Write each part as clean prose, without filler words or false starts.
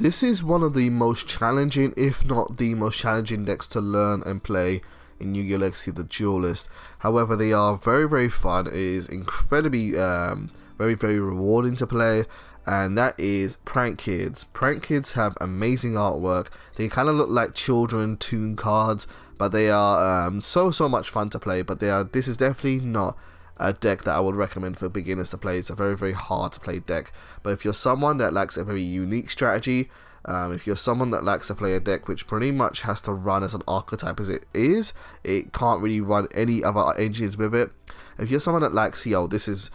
This is one of the most challenging, if not the most challenging decks to learn and play in Yu-Gi-Oh! Legacy, the Duelist. However, they are very fun. It is incredibly very rewarding to play, and that is Prank Kids. Prank Kids have amazing artwork. They kind of look like children toon cards, but they are so much fun to play. But this is definitely not a deck that I would recommend for beginners to play. It's a very hard to play deck. But if you're someone that likes a very unique strategy, if you're someone that likes to play a deck which pretty much has to run as an archetype as it is, it can't really run any other engines with it. If you're someone that likes, yo, this is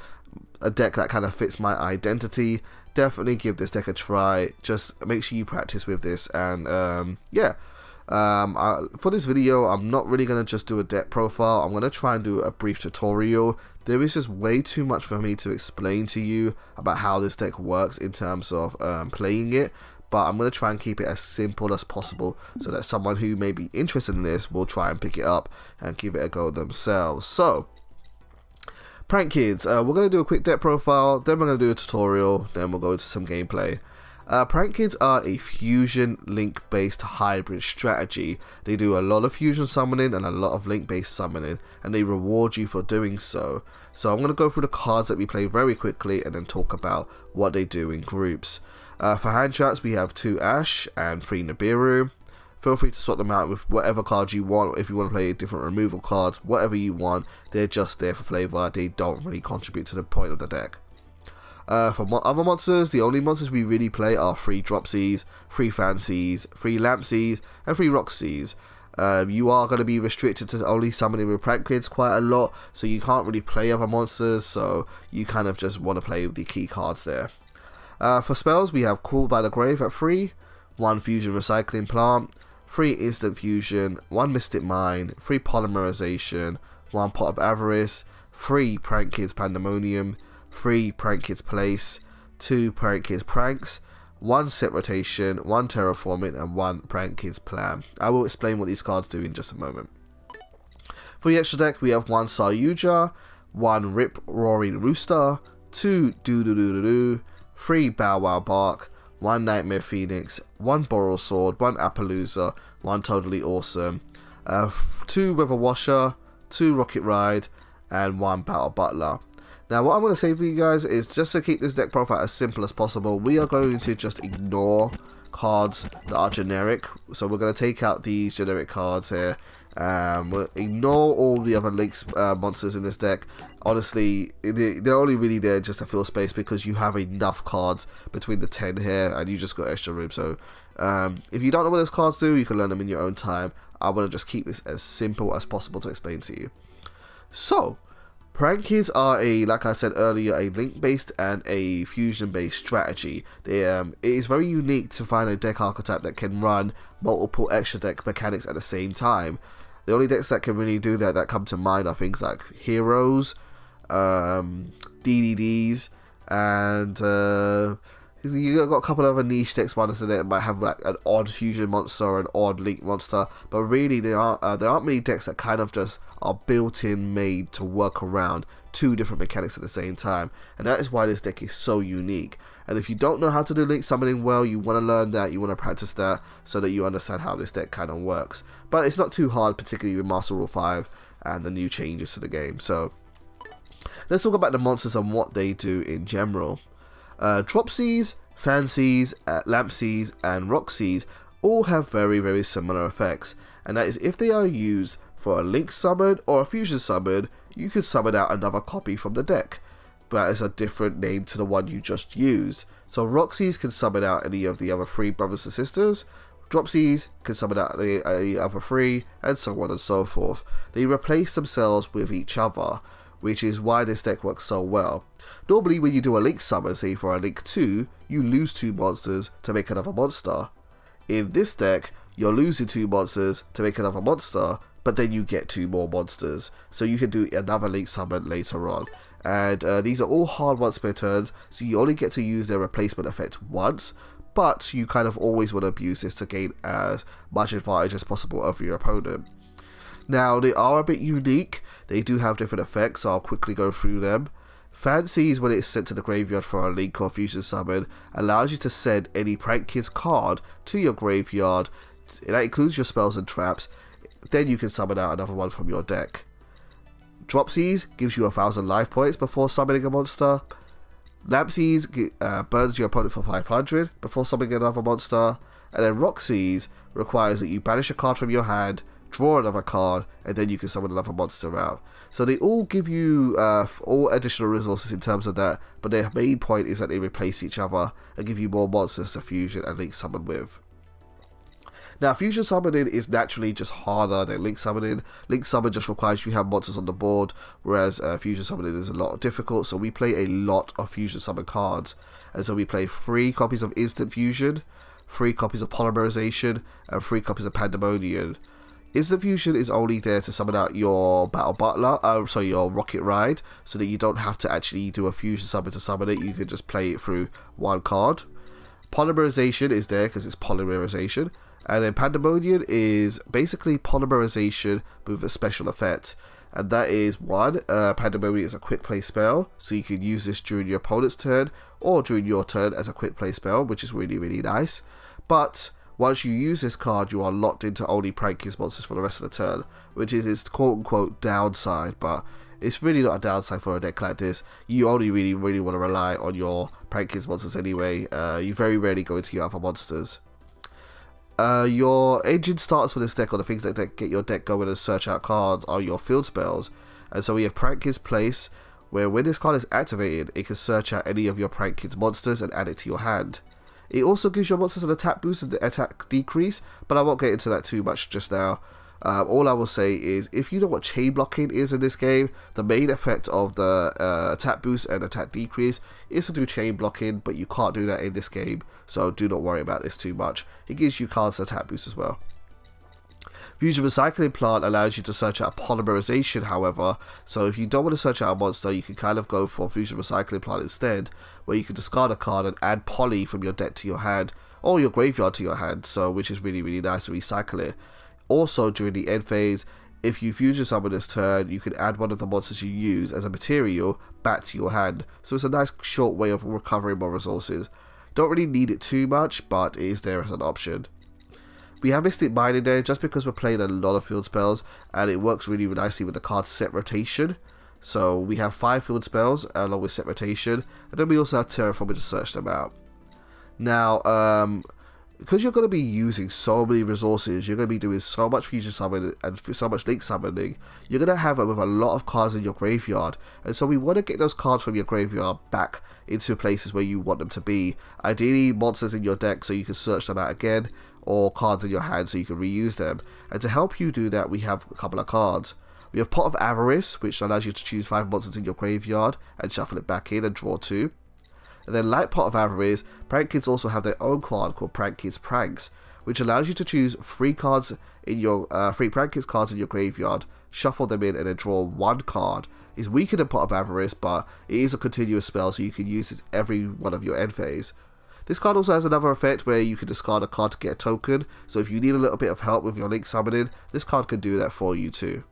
a deck that kind of fits my identity, definitely give this deck a try. Just make sure you practice with this. And yeah, for this video, I'm not really going to just do a deck profile. I'm going to try and do a brief tutorial. There is just way too much for me to explain to you about how this deck works in terms of playing it, but I'm going to try and keep it as simple as possible so that someone who may be interested in this will try and pick it up and give it a go themselves. So, Prank Kids, we're going to do a quick deck profile, then we're going to do a tutorial, then we'll go into some gameplay. Prank Kids are a fusion link based hybrid strategy. They do a lot of fusion summoning and a lot of link based summoning, and they reward you for doing so. So I'm going to go through the cards that we play very quickly and then talk about what they do in groups. For hand traps, we have 2 Ash and 3 Nibiru. Feel free to sort them out with whatever cards you want. If you want to play different removal cards, whatever you want, they're just there for flavor. They don't really contribute to the point of the deck. For other monsters, the only monsters we really play are 3 Dropsies, 3 Fancies, 3 Lampsies, and 3 Roxies. You are going to be restricted to only summoning with Prank Kids quite a lot, so you can't really play other monsters, so you kind of just want to play with the key cards there. For spells, we have Call by the Grave at 3, 1 Fusion Recycling Plant, 3 Instant Fusion, 1 Mystic Mine, 3 Polymerization, 1 Pot of Avarice, 3 Prank Kids Pandemonium, 3 Prank Kids Place, 2 Prank Kids Pranks, 1 Set Rotation, 1 Terraforming, and 1 Prank Kids Plan. I will explain what these cards do in just a moment. For the extra deck, we have 1 Saryuja, 1 Rip Roaring Rooster, 2 Doo-Doo-Doo-Doo-Doo, 3 Bow Wow Bark, 1 Nightmare Phoenix, 1 Boral Sword, 1 Appaloosa, 1 Totally Awesome, 2 Weather Washer, 2 Rocket Ride, and 1 Battle Butler. Now what I'm going to say for you guys is, just to keep this deck profile as simple as possible, we are going to just ignore cards that are generic. So we're going to take out these generic cards here. We'll ignore all the other links monsters in this deck. Honestly, they're only really there just to fill space because you have enough cards between the 10 here and you just got extra room. So if you don't know what those cards do, you can learn them in your own time. I want to just keep this as simple as possible to explain to you. So, Prank Kids are like I said earlier, a link-based and a fusion-based strategy. It is very unique to find a deck archetype that can run multiple extra deck mechanics at the same time. The only decks that can really do that come to mind are things like Heroes, DDDs, and you got a couple of other niche decks monsters that might have like an odd fusion monster or an odd link monster, but really there aren't many decks that kind of just are built-in, made to work around 2 different mechanics at the same time, and that is why this deck is so unique. And if you don't know how to do link summoning well, you want to learn that, you want to practice that, so that you understand how this deck kind of works. But it's not too hard, particularly with Master Rule 5 and the new changes to the game. So let's talk about the monsters and what they do in general. Dropsies, Fancies, Lampsies, and Roxies all have very similar effects, and that is if they are used for a link summon or a fusion summon, you could summon out another copy from the deck, but it's a different name to the one you just used. So Roxies can summon out any of the other 3 brothers and sisters, Dropsies can summon out the other 3, and so on and so forth. They replace themselves with each other, which is why this deck works so well. Normally when you do a link summon, say for a link 2, you lose 2 monsters to make another monster. In this deck, you're losing 2 monsters to make another monster, but then you get 2 more monsters, so you can do another link summon later on. And these are all hard once per turn, so you only get to use their replacement effect once, but you kind of always want to abuse this to gain as much advantage as possible over your opponent. Now, they are a bit unique. They do have different effects, so I'll quickly go through them. Fancies, when it's sent to the graveyard for a link or fusion summon, allows you to send any Prank Kids card to your graveyard. That includes your spells and traps. Then you can summon out another one from your deck. Dropsies gives you 1000 life points before summoning a monster. Lampsies burns your opponent for 500 before summoning another monster. And then Roxy's requires that you banish a card from your hand, draw another card, and then you can summon another monster out. So they all give you all additional resources in terms of that, but their main point is that they replace each other and give you more monsters to fusion and link summon with. Now, fusion summoning is naturally just harder than link summoning. Link summon just requires you have monsters on the board, whereas fusion summoning is a lot difficult. So we play a lot of fusion summon cards, and so we play 3 copies of Instant Fusion, 3 copies of Polymerization, and 3 copies of Pandemonium. Instant Fusion is only there to summon out your Battle Butler, your Rocket Ride, so that you don't have to actually do a fusion summon to summon it. You can just play it through one card. Polymerization is there because it's Polymerization. And then Pandemonium is basically Polymerization with a special effect. And that is one, Pandemonium is a quick play spell, so you can use this during your opponent's turn or during your turn as a quick play spell, which is really, really nice. But once you use this card, you are locked into only Prank Kids monsters for the rest of the turn, which is its quote-unquote downside, but it's really not a downside for a deck like this. You only really want to rely on your Prank Kids monsters anyway. You very rarely go into your other monsters. Your engine starters for this deck, or the things that get your deck going and search out cards, are your field spells. And so we have Prank Kids Place, where when this card is activated, it can search out any of your Prank Kids monsters and add it to your hand. It also gives your monsters an attack boost and attack decrease, but I won't get into that too much just now. All I will say is, if you know what chain blocking is in this game, the main effect of the attack boost and attack decrease is to do chain blocking, but you can't do that in this game, so do not worry about this too much. It gives you cards attack boost as well. Fusion Recycling Plant allows you to search out Polymerization, however, so if you don't want to search out a monster, you can kind of go for Fusion Recycling Plant instead, where you can discard a card and add Poly from your deck to your hand, or your graveyard to your hand, so which is really, really nice to recycle it. Also, during the end phase, if you fusion summon this turn, you can add one of the monsters you use as a material back to your hand, so it's a nice short way of recovering more resources. Don't really need it too much, but it is there as an option. We have Mystic Mine in there just because we're playing a lot of field spells, and it works really nicely with the card Set Rotation. So we have 5 field spells along with Set Rotation, and then we also have Terraforming to search them out. Now, because you're going to be using so many resources, you're going to be doing so much fusion summoning and so much link summoning, you're going to have with a lot of cards in your graveyard, and so we want to get those cards from your graveyard back into places where you want them to be. Ideally, monsters in your deck so you can search them out again, or cards in your hand so you can reuse them. And to help you do that, we have a couple of cards. We have Pot of Avarice, which allows you to choose 5 monsters in your graveyard and shuffle it back in and draw 2. And then, like Pot of Avarice, Prank Kids also have their own card called Prank Kids Pranks, which allows you to choose 3 cards in your 3 Prank Kids cards in your graveyard, shuffle them in, and then draw 1 card. It's weaker than Pot of Avarice, but it is a continuous spell, so you can use it every one of your end phase. This card also has another effect where you can discard a card to get a token, so if you need a little bit of help with your link summoning, this card can do that for you too.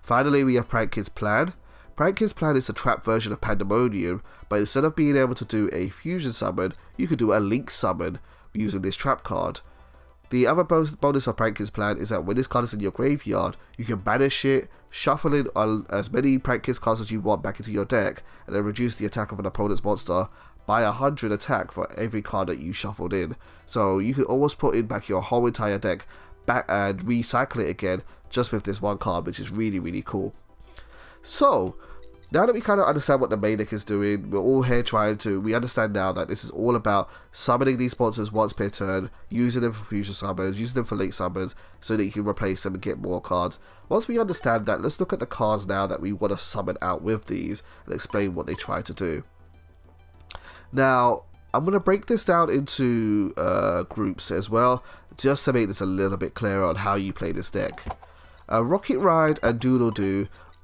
Finally, we have Prank Kids Plan. Prank Kids Plan is a trap version of Pandemonium, but instead of being able to do a fusion summon, you can do a link summon using this trap card. The other bonus of Prank Kids Plan is that when this card is in your graveyard, you can banish it, shuffle in as many Prank Kids cards as you want back into your deck, and then reduce the attack of an opponent's monster by 100 attack for every card that you shuffled in. So you can almost put in back your whole entire deck back and recycle it again just with this one card, which is really, really cool. So now that we kind of understand what the main deck is doing, we're all here we understand now that this is all about summoning these monsters once per turn, using them for fusion summons, using them for link summons, so that you can replace them and get more cards. Once we understand that, let's look at the cards now that we want to summon out with these and explain what they try to do. Now, I'm going to break this down into groups as well, just to make this a little bit clearer on how you play this deck. Rocket Ride and Duel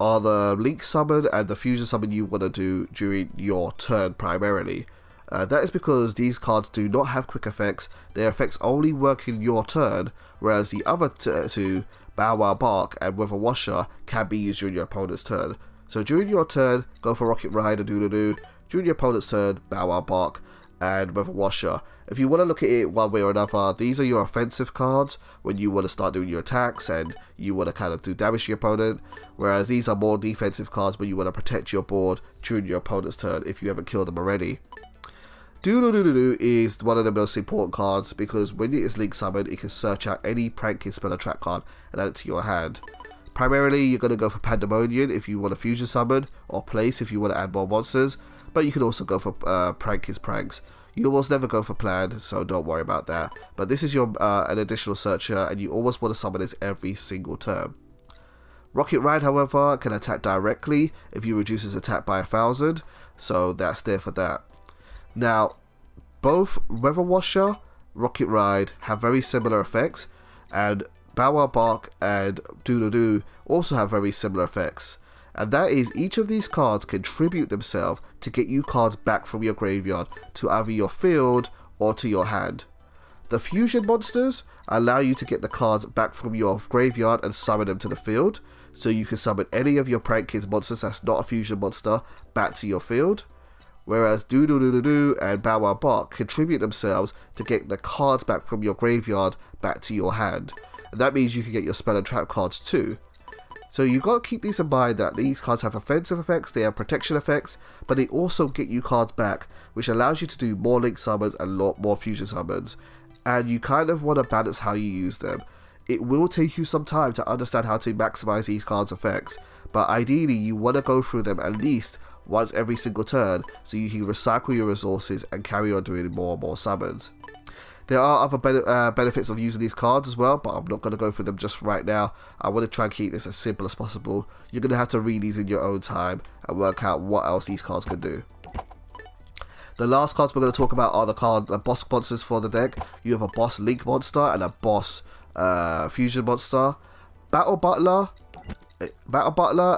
are the link summon and the fusion summon you want to do during your turn primarily. That is because these cards do not have quick effects, their effects only work in your turn, whereas the other two, Bow Wow Bark and Weather Washer, can be used during your opponent's turn. So during your turn, go for Rocket Ride and Duel. During your opponent's turn, Bow Bark and Weather Washer. If you want to look at it one way or another, these are your offensive cards when you want to start doing your attacks and you want to kind of do damage to your opponent, whereas these are more defensive cards when you want to protect your board during your opponent's turn if you haven't killed them already. Duel is one of the most important cards because when it is link summoned, it can search out any Prank Kid spell or trap card and add it to your hand. Primarily, you're going to go for Pandemonium if you want to fusion summon, or Place if you want to add more monsters, but you can also go for Prank Kid's Pranks. You almost never go for Plan, so don't worry about that. But this is your an additional searcher, and you always want to summon this every single turn. Rocket Ride, however, can attack directly if you reduce his attack by 1000, so that's there for that. Now, both Weather Washer, Rocket Ride have very similar effects, and Bow Bark and Duel also have very similar effects. And that is, each of these cards contribute themselves to get you cards back from your graveyard to either your field or to your hand. The fusion monsters allow you to get the cards back from your graveyard and summon them to the field, so you can summon any of your Prank Kids monsters that's not a fusion monster back to your field. Whereas Duel and Bow Bark contribute themselves to get the cards back from your graveyard back to your hand. And that means you can get your spell and trap cards too. So you've got to keep these in mind that these cards have offensive effects, they have protection effects, but they also get you cards back, which allows you to do more link summons and a lot more fusion summons. And you kind of want to balance how you use them. It will take you some time to understand how to maximize these cards' effects, but ideally you want to go through them at least once every single turn so you can recycle your resources and carry on doing more and more summons. There are other benefits of using these cards as well, but I'm not going to go through them just right now. I want to try and keep this as simple as possible. You're going to have to read these in your own time and work out what else these cards can do. The last cards we're going to talk about are the boss monsters for the deck. You have a boss link monster and a boss fusion monster. Battle Butler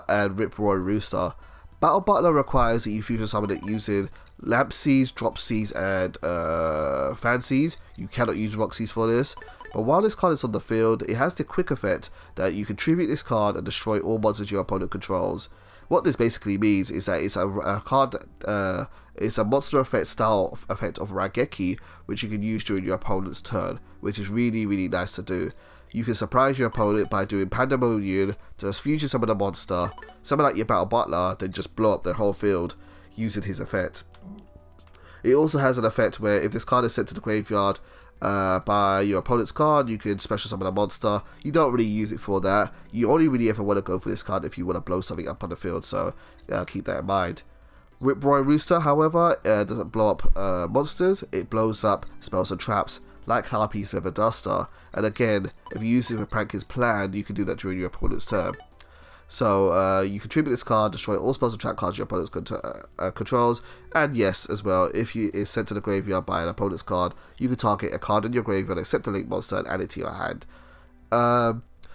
and Rip Roaring Rooster. Battle Butler requires that you fusion summon it using Lamp Seas, Drop Seas, and Fan Seas. You cannot use Rock Seas for this. But while this card is on the field, it has the quick effect that you contribute this card and destroy all monsters your opponent controls. What this basically means is that it's a card it's a monster effect style effect of Raigeki, which you can use during your opponent's turn, which is really nice to do. You can surprise your opponent by doing Pandemonium to fusion summon a monster, summon out your Battle Butler, then just blow up their whole field using his effect. It also has an effect where if this card is sent to the graveyard by your opponent's card, you can special summon a monster. You don't really use it for that. You only really ever want to go for this card if you want to blow something up on the field, so keep that in mind. Rip Roaring Rooster, however, doesn't blow up monsters. It blows up spells and traps like Harpy's Feather Duster, and again, if you use it with Prank Kid's Plan, you can do that during your opponent's turn. So you contribute this card, destroy all spells and trap cards your opponent's controls, and yes, as well, if you is sent to the graveyard by an opponent's card, you can target a card in your graveyard, accept a link monster, and add it to your hand.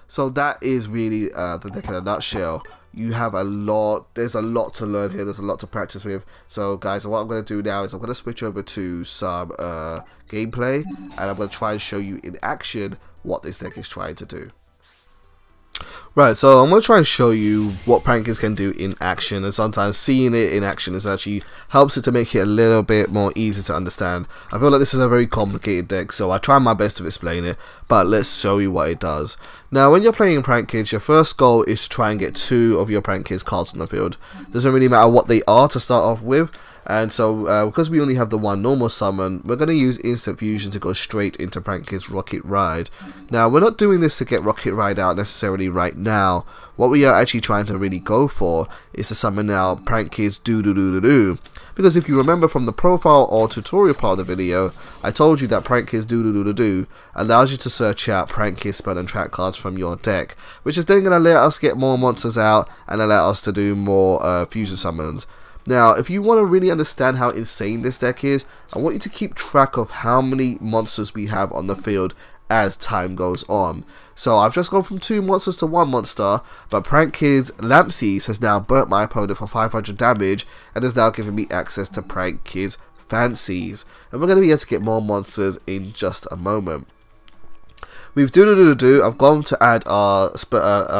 So that is really the deck in a nutshell. You have there's a lot to learn here, there's a lot to practice with. So guys, what I'm going to do now is I'm going to switch over to some gameplay, and I'm going to try and show you in action what this deck is trying to do. Right, so I'm going to try and show you what Prank Kids can do in action, and sometimes seeing it in action is actually helps it to make it a little bit more easy to understand. I feel like this is a very complicated deck, so I try my best to explain it, but let's show you what it does. Now, when you're playing Prank Kids, your first goal is to try and get 2 of your Prank Kids cards on the field. Doesn't really matter what they are to start off with. And so, because we only have the one normal summon, we're going to use Instant Fusion to go straight into Prank Kid's Rocket Ride. Now, we're not doing this to get Rocket Ride out necessarily right now. What we are actually trying to really go for is to summon out Prank Kid's Do. Because if you remember from the profile or tutorial part of the video, I told you that Prank Kid's Do allows you to search out Prank Kid's spell and trap cards from your deck, which is then going to let us get more monsters out and allow us to do more fusion summons. Now, if you want to really understand how insane this deck is, I want you to keep track of how many monsters we have on the field as time goes on. So I've just gone from 2 monsters to 1 monster, but Prank Kid's Lamp Seas has now burnt my opponent for 500 damage and has now given me access to Prank Kid's Fan Seas. And we're going to be able to get more monsters in just a moment. With I've gone to add our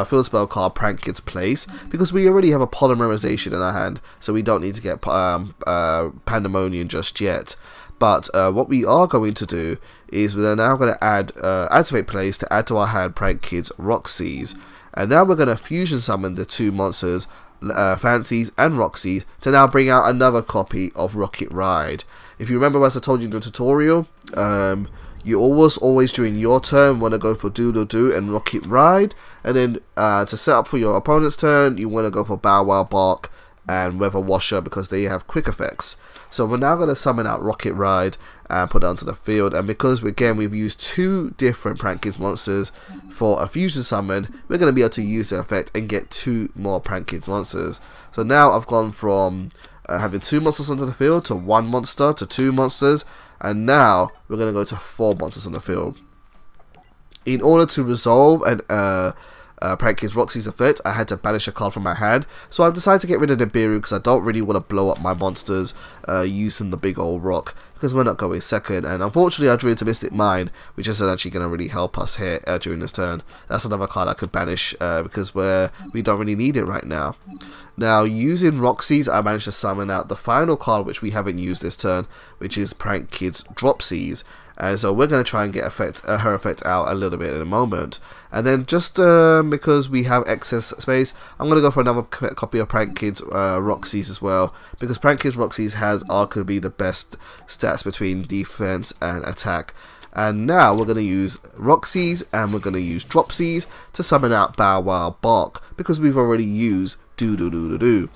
field spell card Prank Kid's Place because we already have a polymerization in our hand, so we don't need to get Pandemonium just yet. But what we are going to do is we're now going to add Activate Place to add to our hand Prank Kid's Roxy's. And now we're going to fusion summon the two monsters, Fancies and Roxy's, to now bring out another copy of Rocket Ride. If you remember, as I told you in the tutorial, you always during your turn want to go for Doodle-Doo and Rocket Ride, and then to set up for your opponent's turn, you want to go for Bow Wow Bark and Weather Washer because they have quick effects. So we're now going to summon out Rocket Ride and put it onto the field, and because we've used two different Prank Kids monsters for a fusion summon, we're going to be able to use the effect and get two more Prank Kids monsters. So now I've gone from having two monsters onto the field to one monster to two monsters, and now we're going to go to four monsters on the field. In order to resolve and Prank Kids Roxy's effect, I had to banish a card from my hand, so I've decided to get rid of the Nibiru because I don't really want to blow up my monsters using the big old rock, because we're not going second, and unfortunately I drew into Mystic Mine, which isn't actually going to really help us here during this turn. That's another card I could banish because we don't really need it right now. Now, using Roxy's, I managed to summon out the final card which we haven't used this turn, which is Prank Kids Dropsies. And so we're going to try and get her effect out a little bit in a moment. And then just because we have excess space, I'm going to go for another copy of Prank Kids Roxy's as well, because Prank Kids Roxy's has arguably the best stats between defense and attack. And now we're going to use Roxy's and we're going to use Dropsies to summon out Bow Wow Bark, because we've already used Doodle-Doo.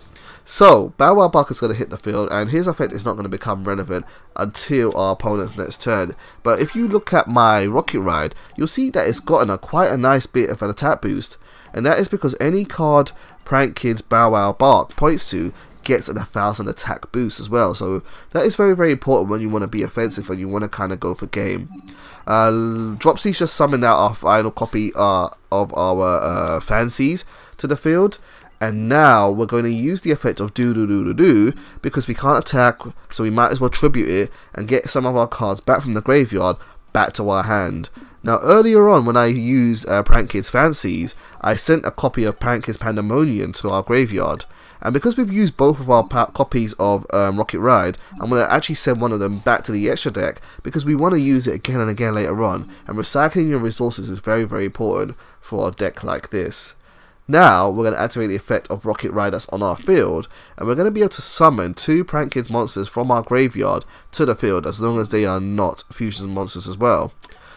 So, Bow Wow Bark is going to hit the field, and his effect is not going to become relevant until our opponent's next turn. But if you look at my Rocket Ride, you'll see that it's gotten quite a nice bit of an attack boost. And that is because any card Prank Kids Bow Wow Bark points to gets an 1000 attack boost as well. So that is very, very important when you want to be offensive and you want to kind of go for game. Dropsies just summoned out our final copy of our Fancies to the field. And now we're going to use the effect of Doodle-Doo because we can't attack, so we might as well tribute it and get some of our cards back from the graveyard back to our hand. Now, earlier on when I used Prank Kids Fancies, I sent a copy of Prank Kids Pandemonium to our graveyard. And because we've used both of our copies of Rocket Ride, I'm going to actually send one of them back to the extra deck because we want to use it again and again later on. And recycling your resources is very, very important for a deck like this. Now, we're going to activate the effect of Rocket Ride that's on our field, and we're going to be able to summon two Prank Kids monsters from our graveyard to the field, as long as they are not fusion monsters as well.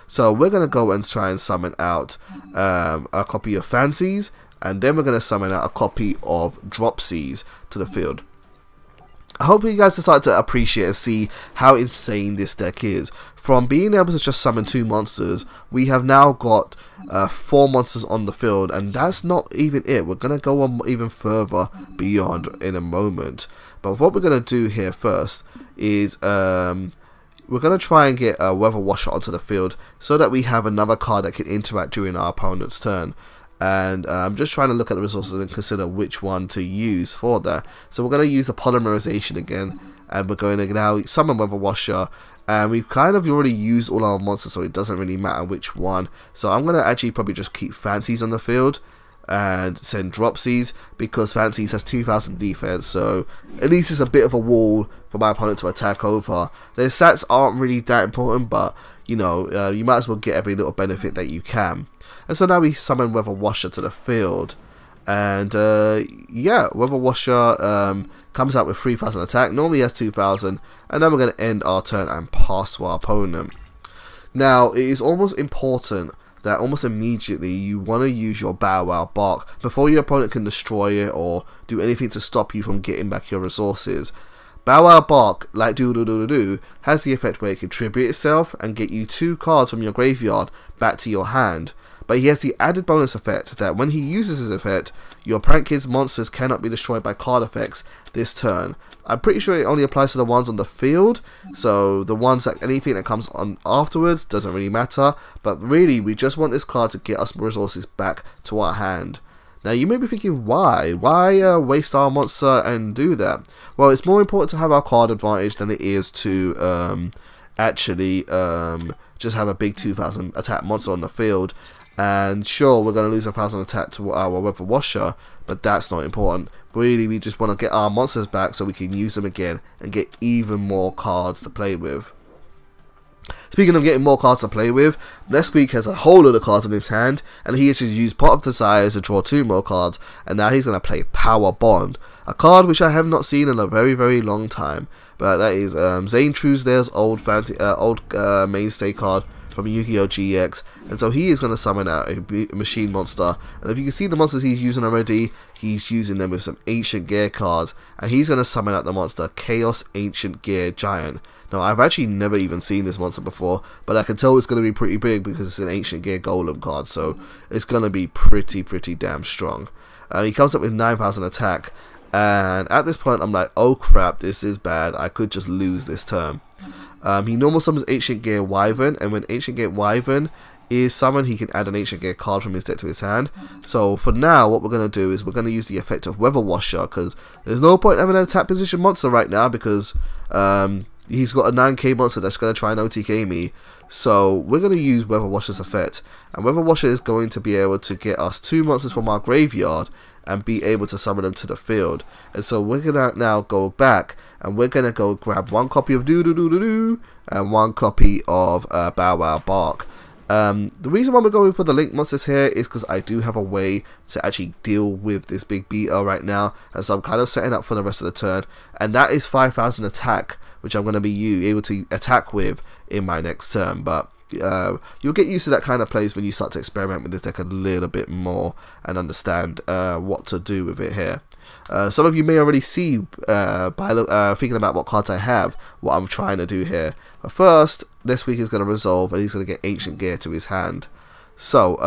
So we're going to go and try and summon out a copy of Fancies, and then we're going to summon out a copy of Dropsies to the field. I hope you guys decide to appreciate and see how insane this deck is. From being able to just summon two monsters, we have now got 4 monsters on the field, and that's not even it. We're going to go on even further beyond in a moment. But what we're going to do here first is we're going to try and get a Weather Washer onto the field so that we have another card that can interact during our opponent's turn. And I'm just trying to look at the resources and consider which one to use for that. So we're going to use the polymerization again, and we're going to now summon Weather Washer. And we've kind of already used all our monsters, so it doesn't really matter which one. So I'm going to actually probably just keep Fancies on the field and send Dropsies, because Fancies has 2000 defense, so at least it's a bit of a wall for my opponent to attack over. Their stats aren't really that important, but you know, you might as well get every little benefit that you can. And so now we summon Weather Washer to the field, and yeah, Weather Washer comes out with 3000 attack, normally has 2000, and then we're going to end our turn and pass to our opponent. Now, it is almost important that almost immediately you want to use your Bow Wow Bark before your opponent can destroy it or do anything to stop you from getting back your resources. Bow Wow Bark, like Doodle-Doo, has the effect where it can tribute itself and get you 2 cards from your graveyard back to your hand. But he has the added bonus effect that when he uses his effect, your Prank Kids monsters cannot be destroyed by card effects this turn. I'm pretty sure it only applies to the ones on the field, so the ones that anything that comes on afterwards doesn't really matter. But really, we just want this card to get us resources back to our hand. Now you may be thinking, why? Why waste our monster and do that? Well, it's more important to have our card advantage than it is to actually just have a big 2000 attack monster on the field. And sure, we're going to lose 1000 attack to our Weather Washer, but that's not important. Really, we just want to get our monsters back so we can use them again and get even more cards to play with. Speaking of getting more cards to play with, Nesquik has a whole lot of cards in his hand, and he has just used Pot of Desires to draw 2 more cards, and now he's going to play Power Bond, a card which I have not seen in a very, very long time. But that is Zane Truesdale's old mainstay card from Yu-Gi-Oh! GX, and so he is going to summon out a machine monster. And if you can see the monsters he's using already, he's using them with some Ancient Gear cards, and he's going to summon out the monster Chaos Ancient Gear Giant. Now, I've actually never even seen this monster before, but I can tell it's going to be pretty big because it's an Ancient Gear Golem card, so it's going to be pretty damn strong. He comes up with 9000 attack, and at this point I'm like, oh crap, this is bad, I could just lose this turn. He normal summons Ancient Gear Wyvern, and when Ancient Gear Wyvern is summoned, he can add an Ancient Gear card from his deck to his hand. So for now, what we're going to do is we're going to use the effect of Weather Washer, because there's no point having an attack position monster right now, because he's got a 9k monster that's going to try and OTK me. So we're going to use Weather Washer's effect, and Weather Washer is going to be able to get us 2 monsters from our graveyard and be able to summon them to the field. And so we're going to now go back, and we're going to go grab 1 copy of Doo and 1 copy of Bow Wow Bark. The reason why we're going for the Link monsters here is because I do have a way to actually deal with this big beater right now, and so I'm kind of setting up for the rest of the turn, and that is 5000 attack, which I'm going to be able to attack with in my next turn. But you'll get used to that kind of plays when you start to experiment with this deck a little bit more and understand what to do with it here. Some of you may already see by thinking about what cards I have, what I'm trying to do here. But first, this week is going to resolve, and he's going to get Ancient Gear to his hand. So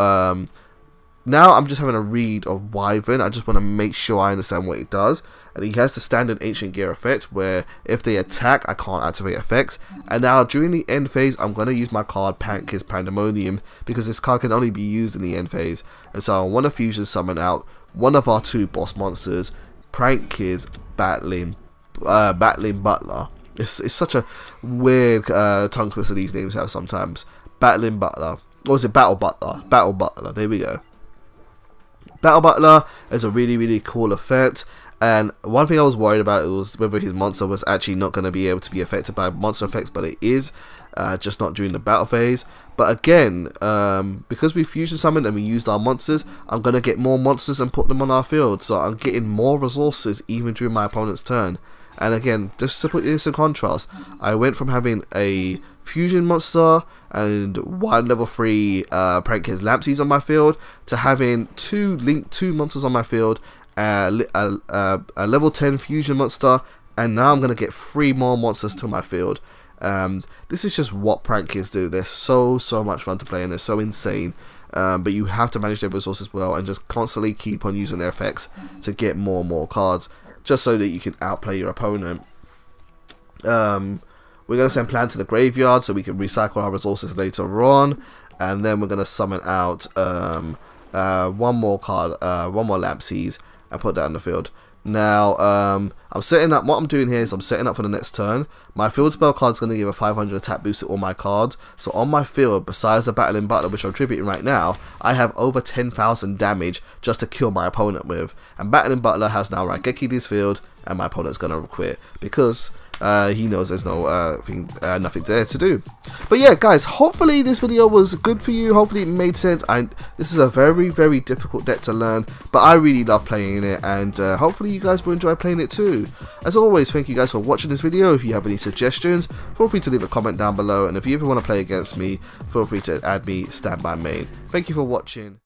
now I'm just having a read of Wyvern. I just want to make sure I understand what it does. And he has the standard Ancient Gear effect, where if they attack, I can't activate effects. And now during the end phase, I'm going to use my card Pank's Pandemonium, because this card can only be used in the end phase. And so I want to fusion summon out one of our 2 boss monsters, Prank's Battling Butler. It's such a weird tongue twister these names have sometimes. Battling Butler. Or is it Battle Butler? Battle Butler. There we go. Battle Butler is a really cool effect. And one thing I was worried about was whether his monster was actually not going to be able to be affected by monster effects, but it is, just not during the battle phase. But again, because we fusion summoned and we used our monsters, I'm going to get more monsters and put them on our field, so I'm getting more resources even during my opponent's turn. And again, just to put this in contrast, I went from having a fusion monster and 1 level 3 Prank's Lampsies on my field to having 2 Link 2 monsters on my field, a level 10 fusion monster, and now I'm going to get 3 more monsters to my field. This is just what Prank's do. They're so much fun to play, and they're so insane. But you have to manage their resources well and just constantly keep on using their effects to get more and more cards, just so that you can outplay your opponent. We're going to send Plan to the graveyard so we can recycle our resources later on, and then we're going to summon out 1 more card, 1 more Lampsies, and put that in the field. Now, I'm setting up, what I'm doing here is I'm setting up for the next turn. My field spell card is going to give a 500 attack boost to all my cards. So on my field, besides the Battling Butler, which I'm tributing right now, I have over 10,000 damage just to kill my opponent with. And Battling Butler has now Raigeki'd his field, and my opponent's going to quit because he knows there's nothing there to do. But yeah, guys, hopefully this video was good for you. Hopefully it made sense. This is a very difficult deck to learn, but I really love playing it, and hopefully you guys will enjoy playing it too. As always, thank you guys for watching this video. If you have any suggestions, feel free to leave a comment down below, and if you ever want to play against me, feel free to add me StandbyMain. Thank you for watching.